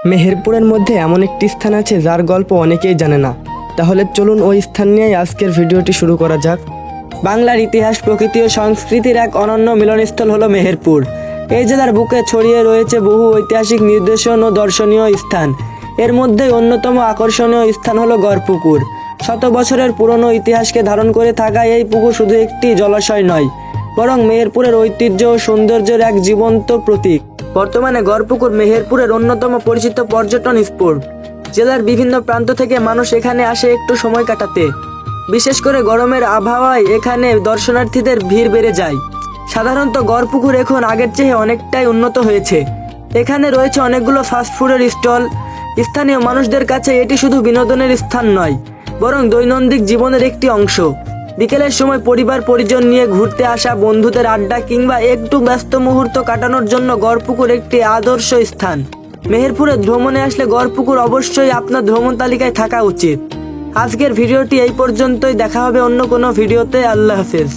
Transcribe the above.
মেহেরপুরের মধ্যে এমন একটি স্থান আছে যার গল্প অনেকেই জানে না। তাহলে চলুন ওই স্থান নিয়েই আজকের ভিডিওটি শুরু করা যাক। বাংলার ইতিহাস, প্রকৃতি ও সংস্কৃতির এক অনন্য মিলনস্থল হলো মেহেরপুর। এই জেলার বুকে ছড়িয়ে রয়েছে বহু ঐতিহাসিক নিদর্শন ও দর্শনীয় স্থান। এর মধ্যে অন্যতম আকর্ষণীয় স্থান হলো গড়পুকুর। শত বছরের পুরনো ইতিহাসকে ধারণ করে থাকা এই পুকুর শুধু একটি জলাশয় নয়, বরং মেহেরপুরের ঐতিহ্য ও সৌন্দর্যের এক জীবন্ত প্রতীক। বর্তমানে গড়পুকুর মেহেরপুরের অন্যতম পরিচিত পর্যটন স্পট। জেলার বিভিন্ন প্রান্ত থেকে মানুষ এখানে আসে একটু সময় কাটাতে। বিশেষ করে গরমের আবহাওয়ায় এখানে দর্শনার্থীদের ভিড় বেড়ে যায়। সাধারণত গড়পুকুর এখন আগের চেয়ে অনেকটাই উন্নত হয়েছে। এখানে রয়েছে অনেকগুলো ফাস্টফুডের স্টল। স্থানীয় মানুষদের কাছে এটি শুধু বিনোদনের স্থান নয়, বরং দৈনন্দিন জীবনের একটি অংশ। বিকেলের সময় পরিবার পরিজন নিয়ে ঘুরতে আসা, বন্ধুদের আড্ডা কিংবা একটু ব্যস্ত মুহূর্ত কাটানোর জন্য গড়পুকুর একটি আদর্শ স্থান। মেহেরপুরে ভ্রমণে আসলে গড়পুকুর অবশ্যই আপনার ভ্রমণ তালিকায় থাকা উচিত। আজকের ভিডিওটি এই পর্যন্তই। দেখা হবে অন্য কোনো ভিডিওতে। আল্লাহ হাফেজ।